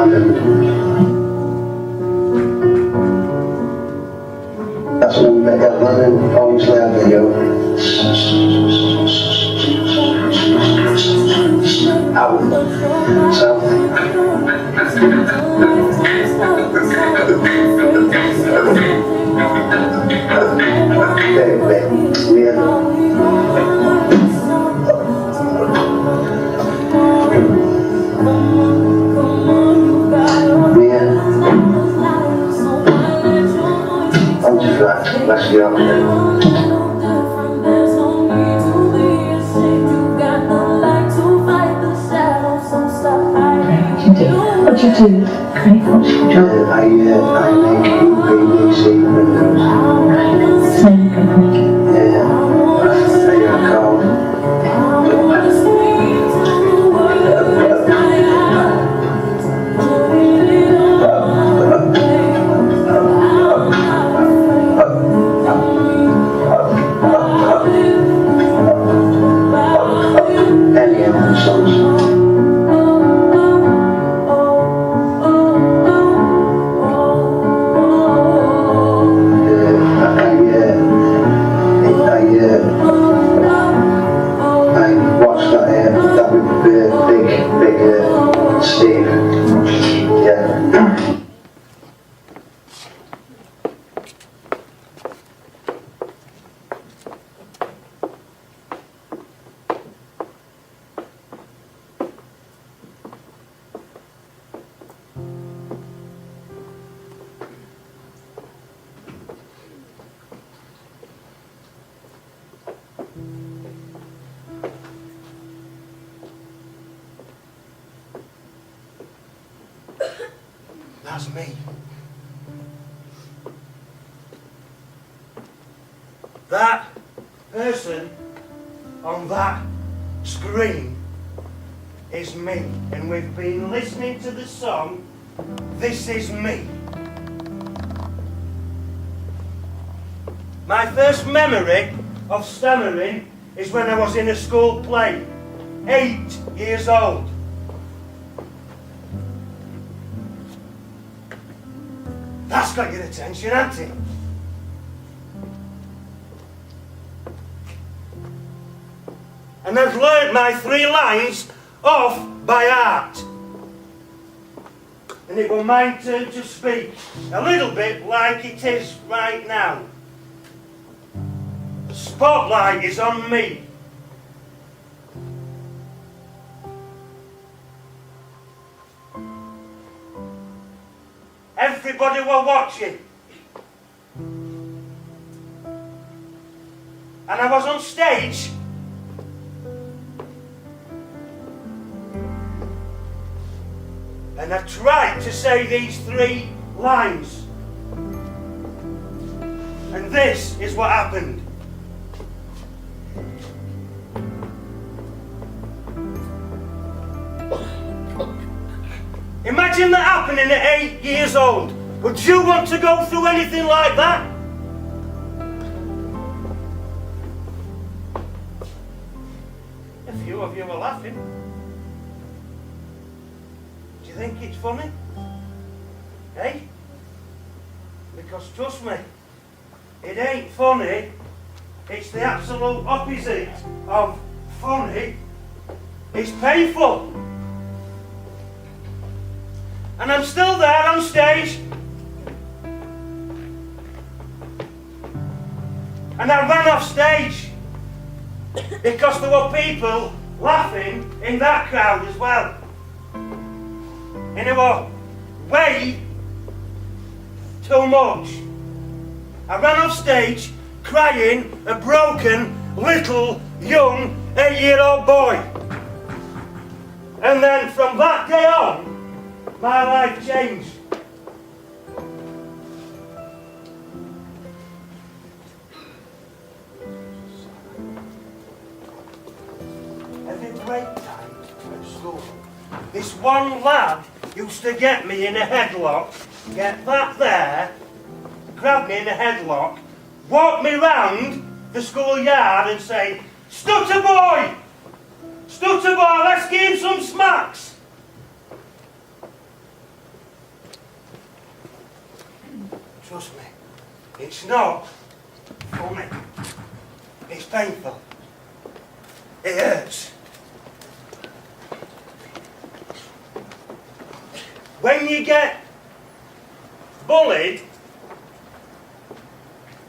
happened. That's one bit of running, obviously I video. Out. So. Let's go. What do you do? Craig, what's your job? I make UPVC windows. Same company. That's me. That person on that screen is me, and we've been listening to the song This Is Me. My first memory of stammering is when I was in a school play, 8 years old. That's got your attention, hasn't it? And I've learnt my 3 lines off by heart. And it will my turn to speak, a little bit like it is right now. The spotlight is on me. Everybody were watching. And I was on stage. And I tried to say these 3 lines. And this is what happened. Imagine that happening at 8 years old. Would you want to go through anything like that? A few of you are laughing. Do you think it's funny? Eh? Because trust me, it ain't funny. It's the absolute opposite of funny. It's painful. And I'm still there on stage. And I ran off stage because there were people laughing in that crowd as well. And it was way too much. I ran off stage crying, a broken, little, young, 8-year-old boy. And then from that day on, my life changed. Every break time at school, this one lad used to get me in a headlock, get that there, grab me in a headlock, walk me round the schoolyard and say, "Stutter boy! Stutter boy, let's give him some smacks." Trust me, it's not funny. It's painful. It hurts. When you get bullied,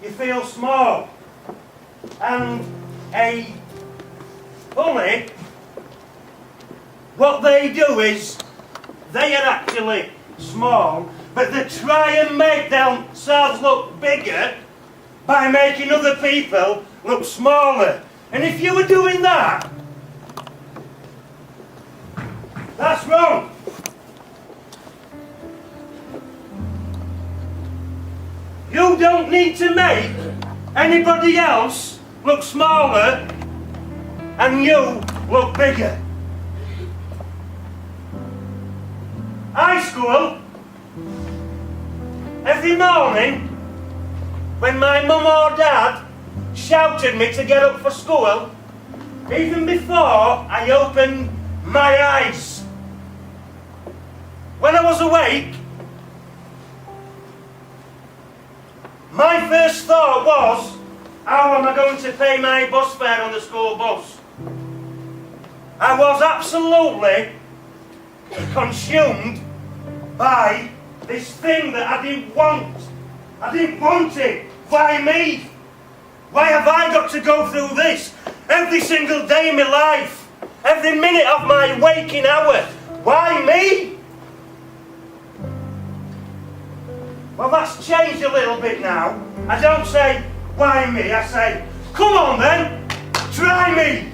you feel small. And a bully, what they do is, they are actually small, but they try and make themselves look bigger by making other people look smaller. And if you were doing that, that's wrong. You don't need to make anybody else look smaller and you look bigger. High school, every morning when my mum or dad shouted me to get up for school, even before I opened my eyes, when I was awake, my first thought was, how am I going to pay my bus fare on the school bus? I was absolutely consumed by this thing that I didn't want. I didn't want it. Why me? Why have I got to go through this every single day in my life? Every minute of my waking hour? Why me? Well, that's changed a little bit now. I don't say, why me? I say, come on then, try me.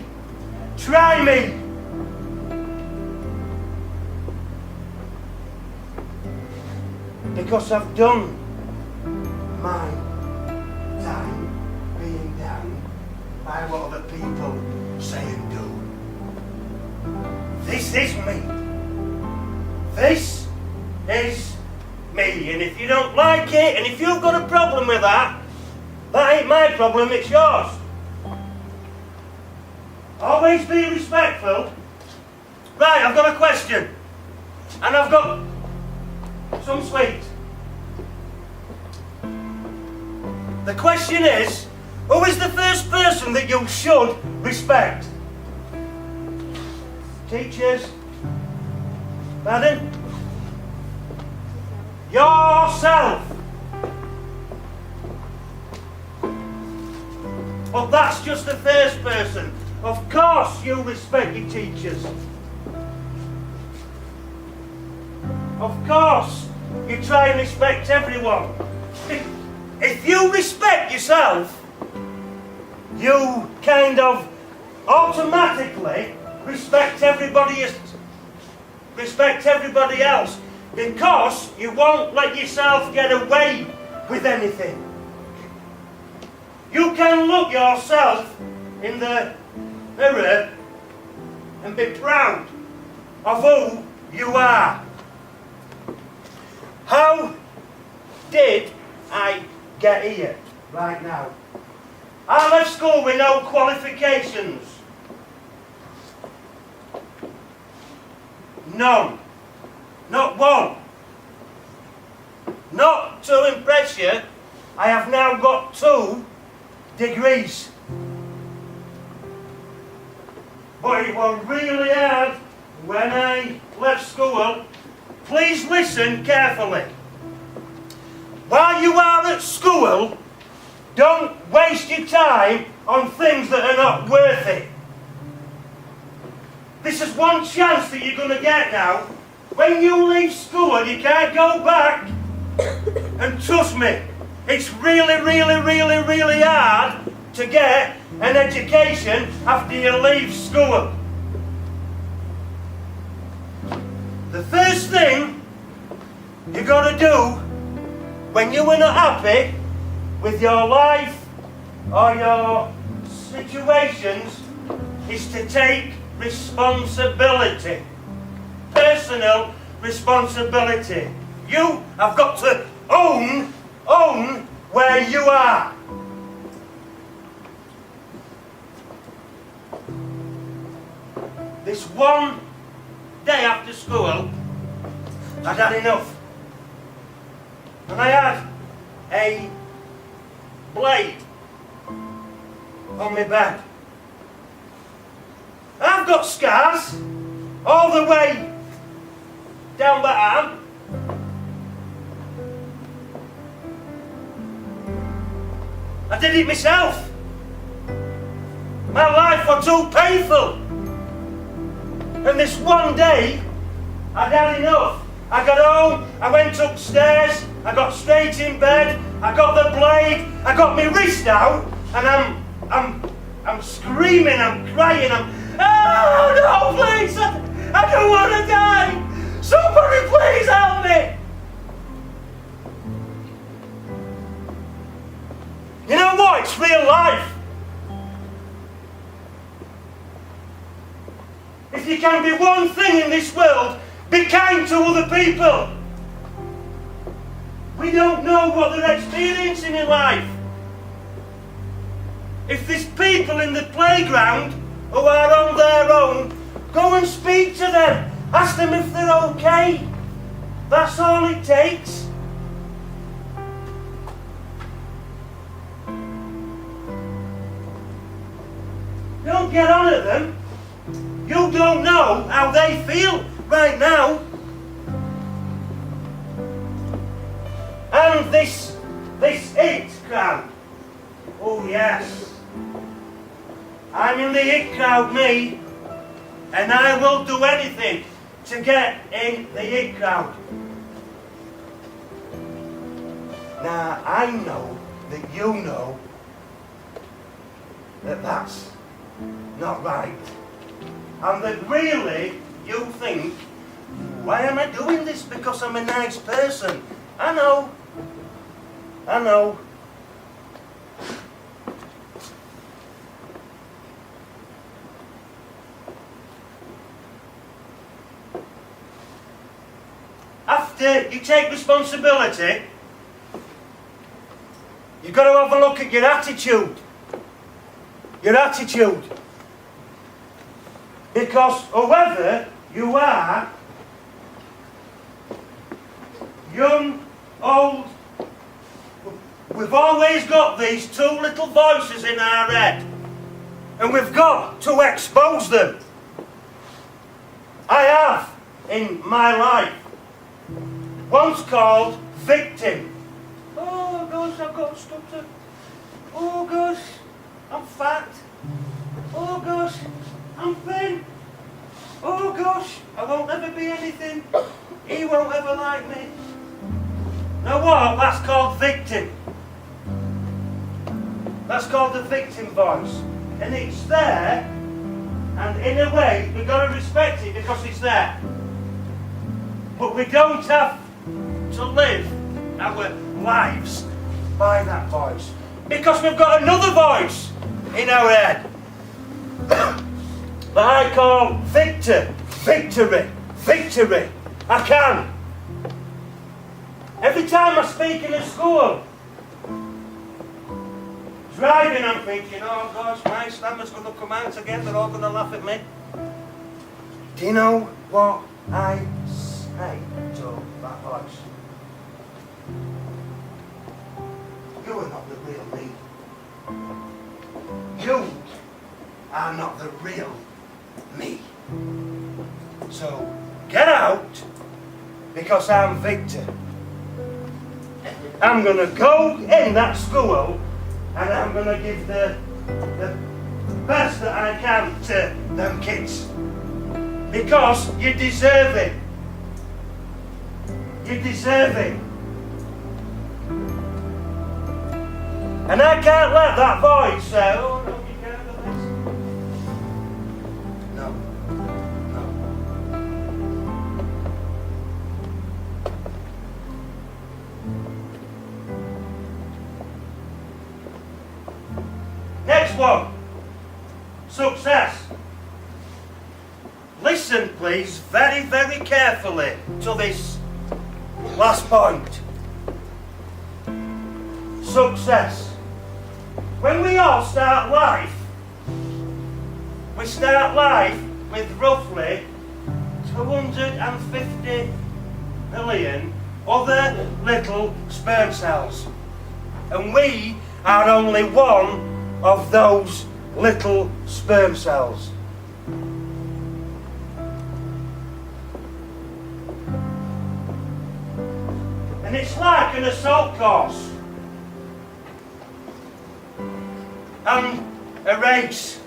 Try me. Because I've done my time being down by what other people say and do. This is me. This is me. And if you don't like it, and if you've got a problem with that, that ain't my problem, it's yours. Always be respectful. Right, I've got a question. And I've got some sweet. The question is, who is the first person that you should respect? Teachers? Pardon? Yourself. But that's just the first person. Of course you respect your teachers. Of course you try and respect everyone. If you respect yourself, you kind of automatically respect everybody else, because you won't let yourself get away with anything. You can look yourself in the mirror and be proud of who you are. How did I get here right now? I left school with no qualifications. None. Not one. Not to impress you, I have now got 2 degrees. But it was really hard when I left school. Please listen carefully. While you are at school, don't waste your time on things that are not worth it. This is one chance that you're going to get now. When you leave school, you can't go back. And trust me, it's really, really, really, really hard to get an education after you leave school. The first thing you've got to do when you are not happy with your life or your situations is to take responsibility. Personal responsibility. You have got to own where you are. This one day after school, I'd had enough. And I had. a blade on my bed. I've got scars all the way down the arm. I did it myself. My life was too painful. And this one day, I'd had enough. I got home, I went upstairs, I got straight in bed, I got the blade, I got my wrist out, and I'm screaming, I'm crying, oh no, please, I don't want to die. Somebody please help me. You know what? It's real life. If you can be one thing in this world, be kind to other people. We don't know what they're experiencing in life. If there's people in the playground who are on their own, go and speak to them. Ask them if they're okay. That's all it takes. Don't get on at them. You don't know how they feel right now. And this it crowd. Oh yes. I'm in the it crowd, me. And I will do anything to get in the it crowd. Now I know that you know that that's not right. And that really you think, why am I doing this? Because I'm a nice person. I know. I know. After you take responsibility, you've got to have a look at your attitude. Your attitude. Because whoever you are, young, old, we've always got these two little voices in our head. And we've got to expose them. I have, in my life, once called victim. Oh gosh, I've got stutter. Oh gosh, I'm fat. Oh gosh, I'm thin. Oh gosh, I won't ever be anything. He won't ever like me. Now what? That's called victim. That's called the victim voice. And it's there, and in a way, we've got to respect it because it's there. But we don't have to live our lives by that voice. Because we've got another voice in our head that I call victory. Victory. I can. Every time I speak in a school, driving, I'm thinking, oh gosh, my stammer's going to come out again, they're all going to laugh at me. Do you know what I say to that voice? You are not the real me. You are not the real me. So get out, because I'm Victor. I'm going to go in that school and I'm going to give the best that I can to them kids. Because you deserve it. You deserve it. And I can't let that voice say, oh no, you can't do this. No. Next one. Success. Listen, please, very, very carefully to this last point. Success. When we all start life, we start life with roughly 250 million other little sperm cells. and we are only one of those little sperm cells. And it's like an assault course and a race.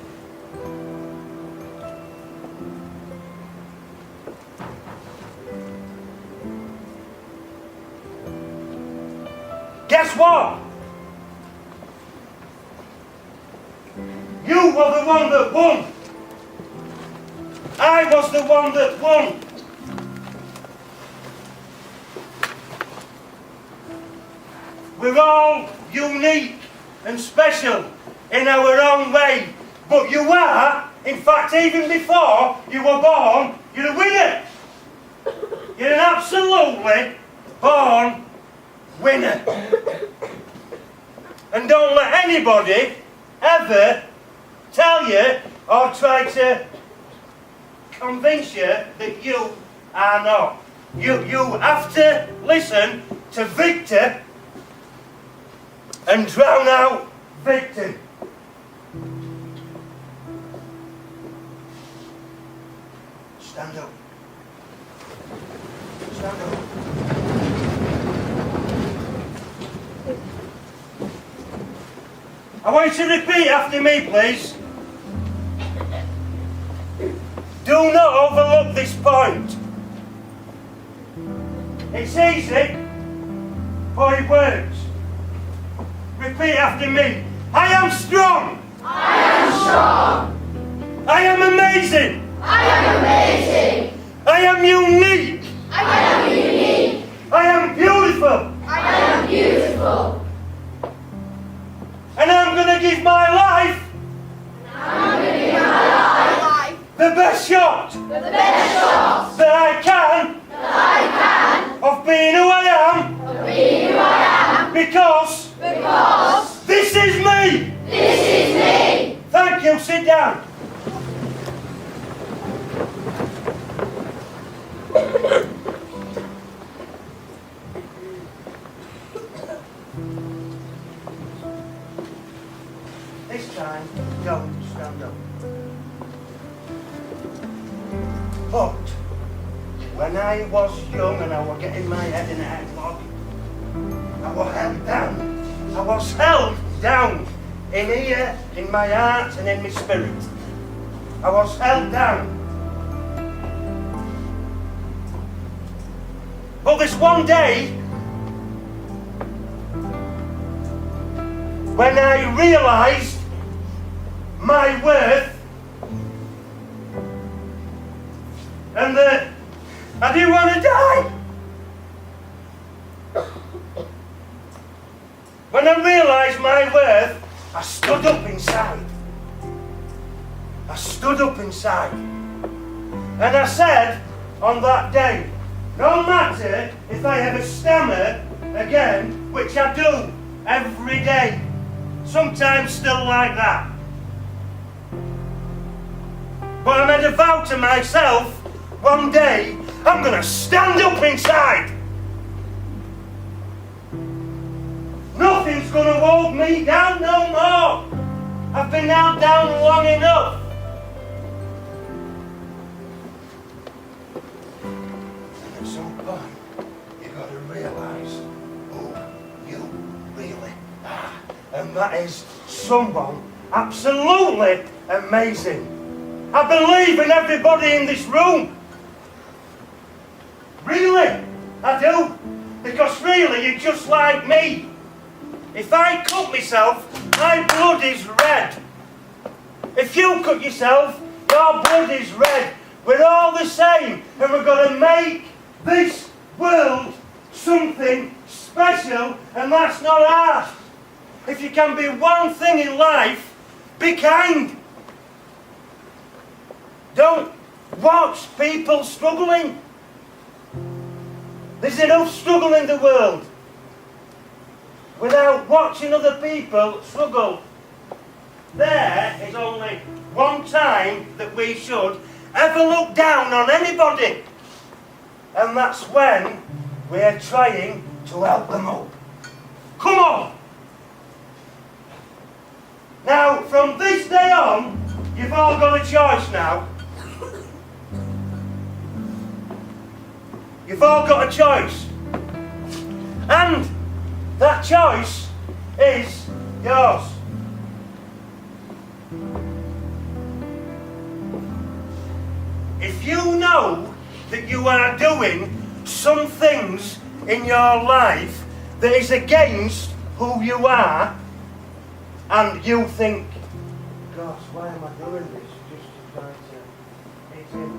Guess what? You were the one that won. I was the one that won. We're all unique and special in our own way. But you are, in fact, even before you were born, you're a winner. You're an absolutely born winner. And don't let anybody ever tell you or try to convince you that you are not. You have to listen to Victor and drown out Victor. Stand up. Stand up. I want you to repeat after me, please. Do not overlook this point. It's easy, but it works. Repeat after me. I am strong. I am strong. I am amazing. I am amazing. I am unique. I am unique. I am beautiful. I am beautiful. And I'm going to give my life I'm going to give my life the best shot the best shot that I can that I can of being who I am, of being who I am, because this is me. this is me. Thank you. Sit down. This time, don't stand up. But when I was young and I was getting my head in a headlock, I was held down. I was held down in here, in my heart and in my spirit. I was held down. But this one day, when I realised my worth and that I didn't want to die, when I realised my worth, I stood up inside. I stood up inside. And I said on that day, no matter if I ever stammer again, which I do every day, sometimes still like that. But I made a vow to myself, one day I'm going to stand up inside. Nothing's going to hold me down no more. I've been held down long enough. And at some point, you've got to realise who you really are. And that is someone absolutely amazing. I believe in everybody in this room. Really, I do. Because really, you're just like me. If I cut myself, my blood is red. If you cut yourself, your blood is red. We're all the same, and we're going to make this world something special, and that's not hard. If you can be one thing in life, be kind. Don't watch people struggling. There's enough struggle in the world without watching other people struggle. There is only one time that we should ever look down on anybody, and that's when we're trying to help them up. Come on, Now, from this day on, you've all got a choice now. You've all got a choice. And that choice is yours. If you know that you are doing some things in your life that is against who you are, and you think, gosh, why am I doing this? Just to try to fit in.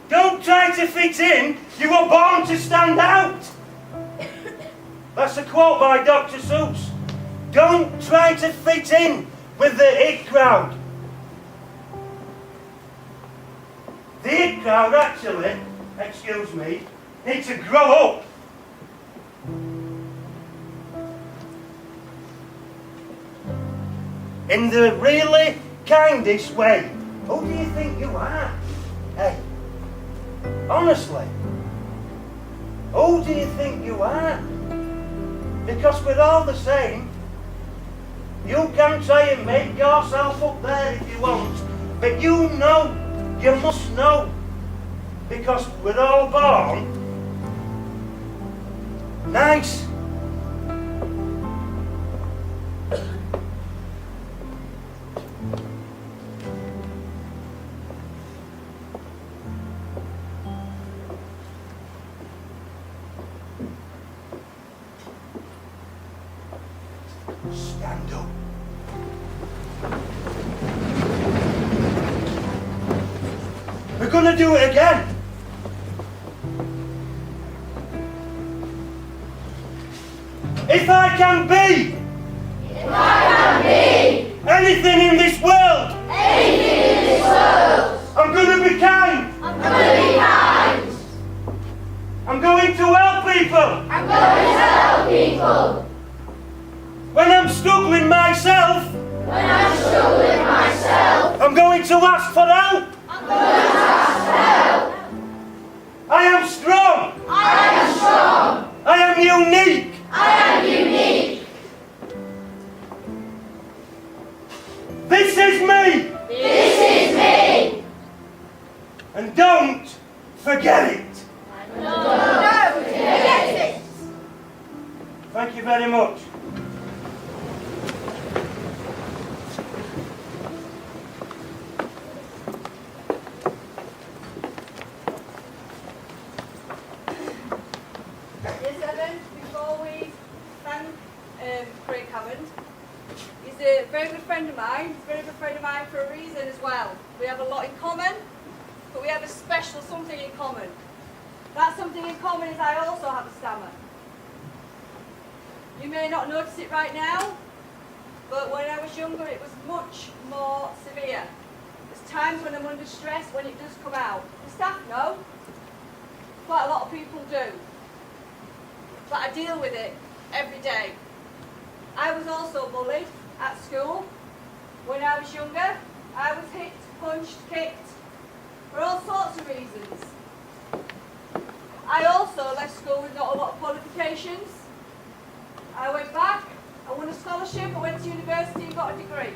Don't try to fit in. You were born to stand out. That's a quote by Dr. Seuss. Don't try to fit in with the it crowd. The it crowd actually, excuse me, need to grow up. In the really kindest way. Who do you think you are? Hey, honestly, who do you think you are? Because we're all the same. You can try and make yourself up there if you want, but you know, you must know, because we're all born nice. Stand up. We're going to do it again. If I can be anything in this world, I'm going to be kind. I'm going to help people. When I'm struggling myself, I'm going to ask for help. I am strong. I am unique. This is me. And don't forget it. Thank you very much. Yes, Evan, before we thank Craig Hammond, he's a very good friend of mine. He's a very good friend of mine for a reason as well. We have a lot in common, but we have a special something in common. That something in common is I also have a stammer. You may not notice it right now, but when I was younger it was much more severe. There's times when I'm under stress when it does come out. The staff know, quite a lot of people do. But I deal with it every day. I was also bullied at school. When I was younger, I was hit, punched, kicked, for all sorts of reasons. I also left school with not a lot of qualifications. I went back, I won a scholarship, I went to university and got a degree.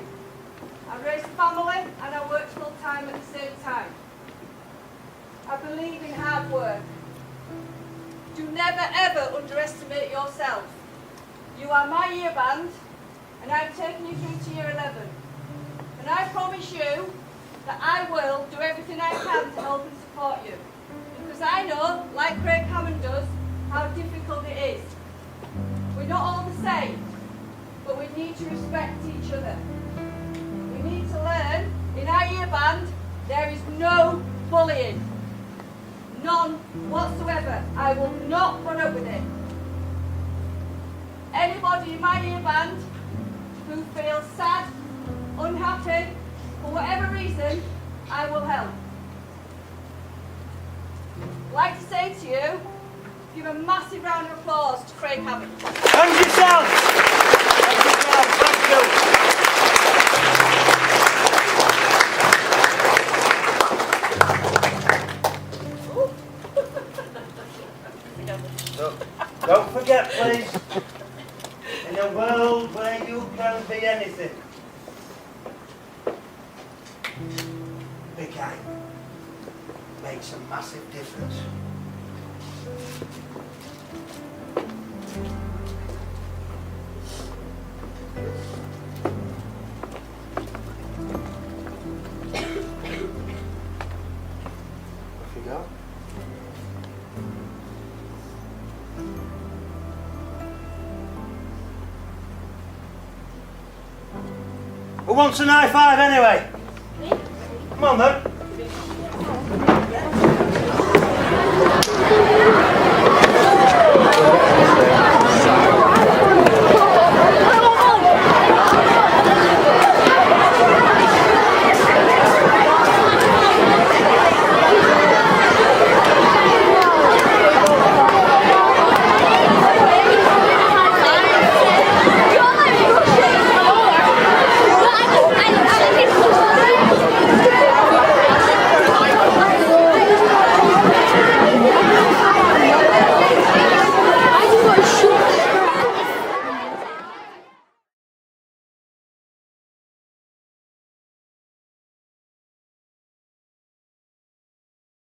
I raised a family and I worked full time at the same time. I believe in hard work. Do never ever underestimate yourself. You are my year band and I've taken you through to year 11. And I promise you that I will do everything I can to help and support you. Because I know, like Craig Hammond does, how difficult it is. We're not all the same, but we need to respect each other. We need to learn, in our year band, there is no bullying. None whatsoever. I will not put up with it. Anybody in my year band who feels sad, unhappy, for whatever reason, I will help. I'd like to say to you, give a massive round of applause to Craig Hammond. And yourself. Thank you. So, don't forget, please, in a world where you can makes a massive difference. Off you go. Who wants an high five anyway? Come on then.